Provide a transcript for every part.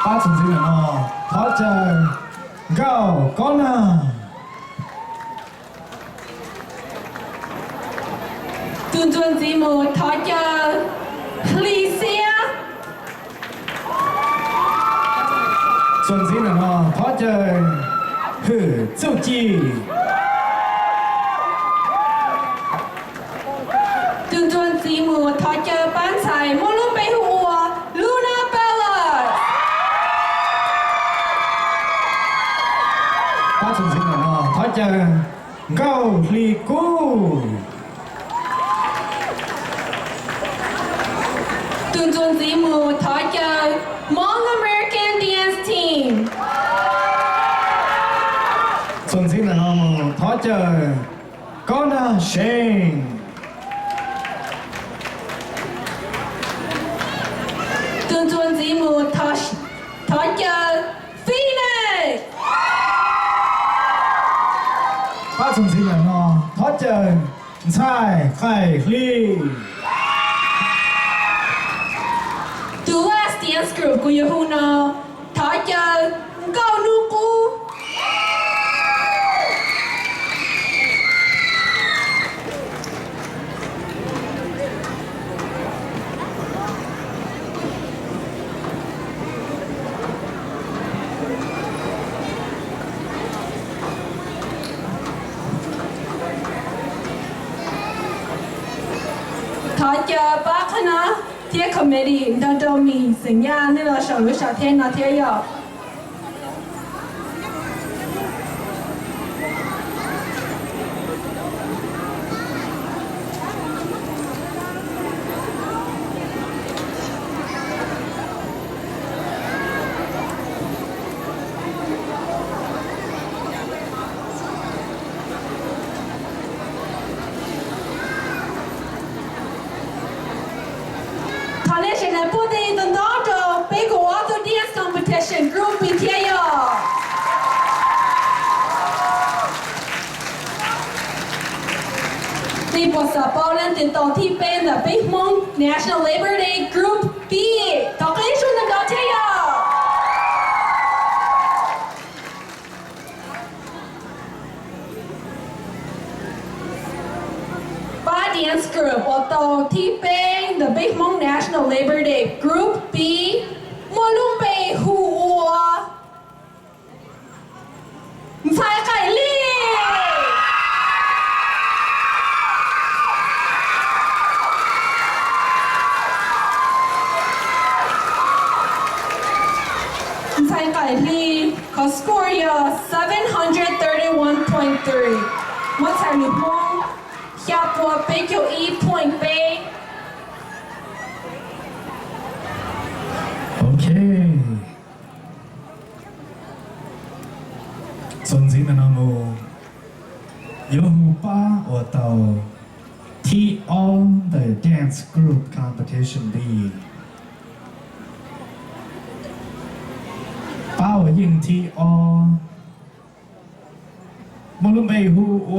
八成先人哦，好在go go na。尊尊子母台嘅利斯啊，顺先人哦，好在去周记。尊尊子母台嘅班柴冇諗俾我 Luna Bella。八成先人哦，好在 go 利姑。尊尊子母台嘅 Hmong American Dance Team。顺先人哦，好在 go na Shane。尊尊子母台嘅 Phoenix。八成先人哦，好在蔡海丽。The last dance group กู要ฮู้เนาะ台嘅เก้าลูกกู 台嘅巴คณะเที่ยคอมเมดี้ดังจะมีสัญญาณที่เราสรู้ชาเทนนาเทียยอทาเลชันพูดในตันดอโจไปกูว่าตัว dance competition group ปีเทียยอในบทสอบเล่นติดต่อที่เป็น The Big Hmong National Labor Day Group B ต่อกันชุนตันดอเทียยอป้า dance group ออโตที่เป็น The Big Hmong National Labor Day Group B มัวลุงไปหัวชายไก่ลี่ ชายไก่ลี่เขาสกอร์ยา731.3มาจากนิพงแค่ปัวไปเกี่ยวอี point ไป OK。顺先人哦，有把我到 T on the dance group competition B。把我应 T on，无论被呼我，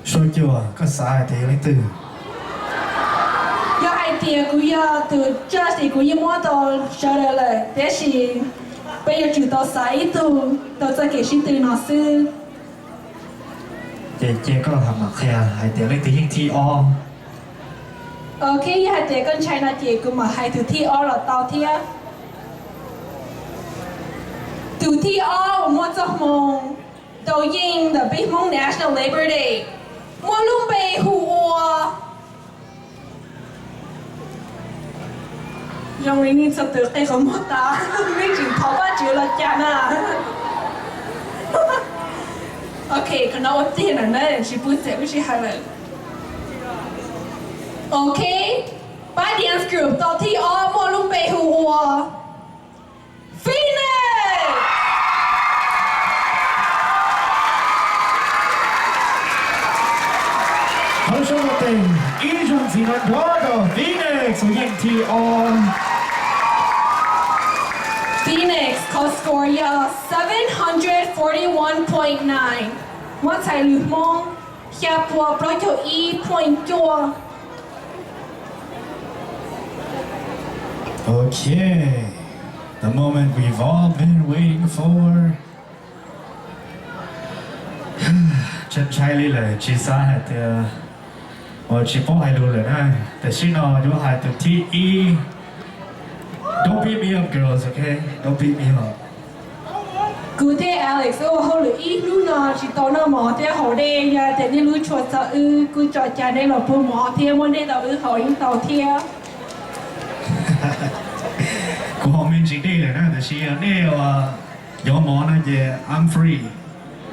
说叫啊，个啥地嚟对。有 idea กูอยากตัว just กูยังมั่วตัวเฉลยเลยแต่สิไปอยู่จุดตัวสายตัวจะเกี่ยวกับตัวหนังสือ 姐個係咪係啊？係掉你哋應 T on。โอเคอยากเกี่ยวกับ China เกี่ยวกับมาให้ตัวที่ออเราเตาเทียตัวที่ออมั่วจะมองตัวยิง The Big Hmong National Labor Day มั่วลุ่มไปหัวยังไม่นี่สตึกไอ้ของมอตาไม่จริงเขาว่าจือละจาน่ะโอเคคณะวัดที่นั่นน่ะชิบุเซไม่ใช่ฮาเลยโอเคป้า dance group ต่อที่อ้อมอลุงไปหัวฟีเน่好兄弟，以上是我攞到 Phoenix 應 T on。Phoenix เขา score ยา741.9ว่าใช่หรือมองแค่ปัวเพราะเกี่ยวอี point จัว Okay, the moment we've all been waiting for. 真差哩嘞，其实还得我去帮还路了呢，但是呢，就还得 TE。Don't beat me up, girls, okay? Don't beat me up. Cụ thể Alex ô hậu lửa ít lúc nào chỉ tao nó mỏ thế hậu đây ya để đi lui chuột sợ cụ trò cha đây là bố mỏ thế muốn đây tao hậu những tàu thế. กูหอมเป็นจริงได้เลยนะแต่เชียร์เนี่ยว่ายอมหมอนะเย่ I'm free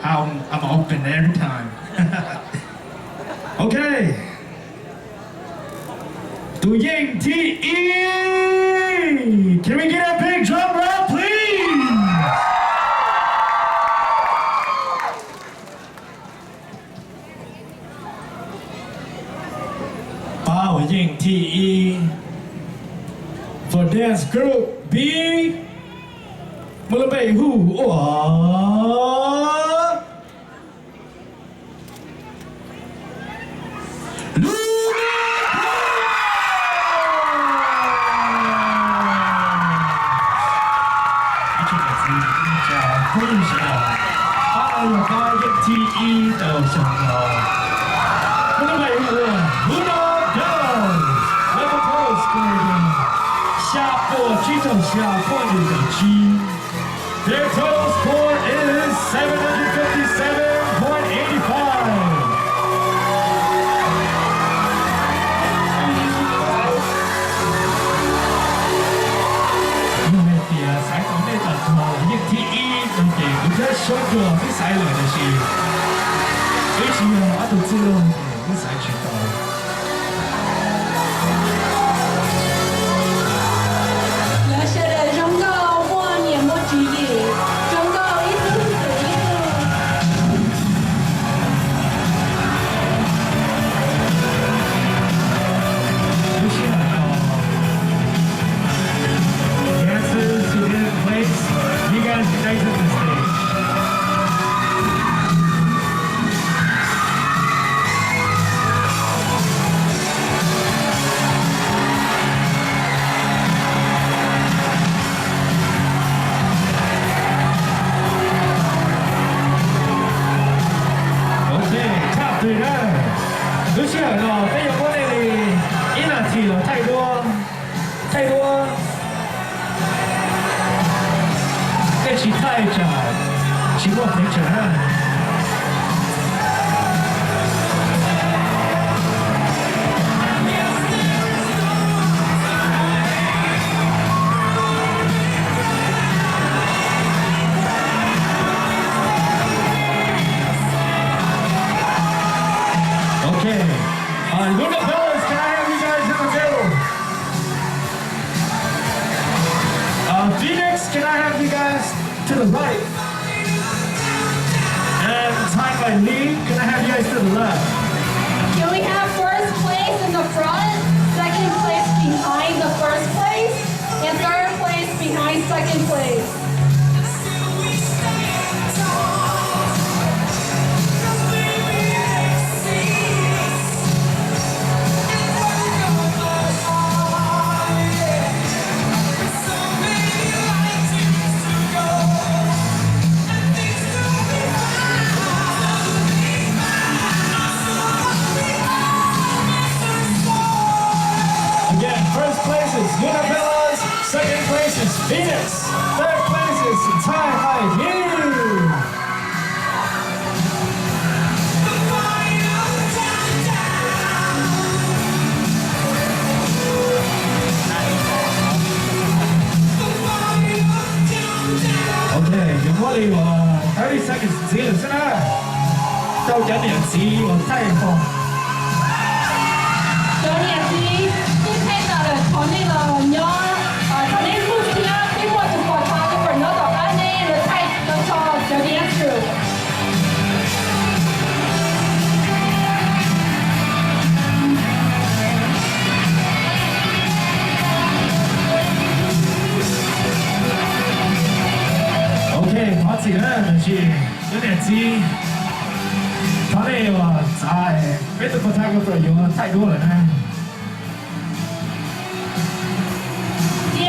I'm open every time okay ตัวยิงที่ E Can we get a big drum roll please เป้ายิงที่ E For dance group B, Mulabay Who, Their total score is 757.85. Người thì sẽ có nên là thò những thị y đồng tiền cũng rất số cửa cái sai lỗi là gì? Cái gì mà ở đầu tư luôn thì cũng sẽ chuyển đổi. Luna Fellas, can I have you guys in the middle? Phoenix, can I have you guys to the right? And Time by Lee, can I have you guys to the left? Can we have first place in the front, second place behind the first place, and third place behind second place? First place is Luna Fellas, second place is Phoenix, third place is Time by Lee. Okay, you're only 30 seconds to see it, sir. 到10點子我太空。9點子。còn đây là nhớ còn đây lúc kia cái một chục quả thang cái phần nó đỏ anh đây là thay nó cho đi ăn trừ. OK， 我自己呢就是有點知，佢哋話就係俾到個 photographer 用太多了呢。今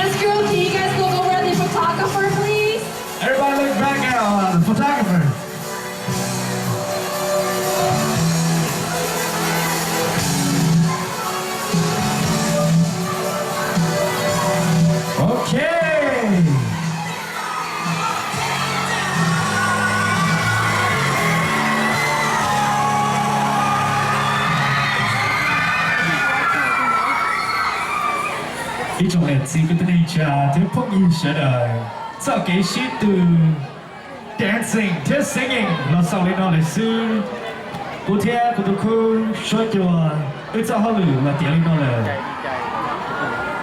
一种日子，跟着你家就碰一些的，早给些的 dancing， 就 singing， 老少领导的是，古天古都哭，说着一早好了，我点领导了。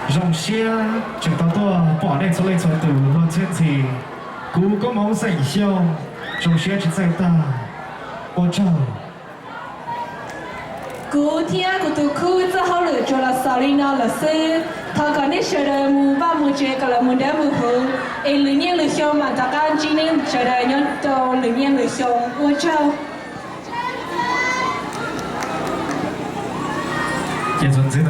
让些就到多把那出来出度，让前期，古个梦想象，让些就在大，我找。古天古都哭，这好了就了少领导了是，他讲的说的木把木接个了木的木好，里面了香嘛，大家今年说的要到里面了香，我找。也存在。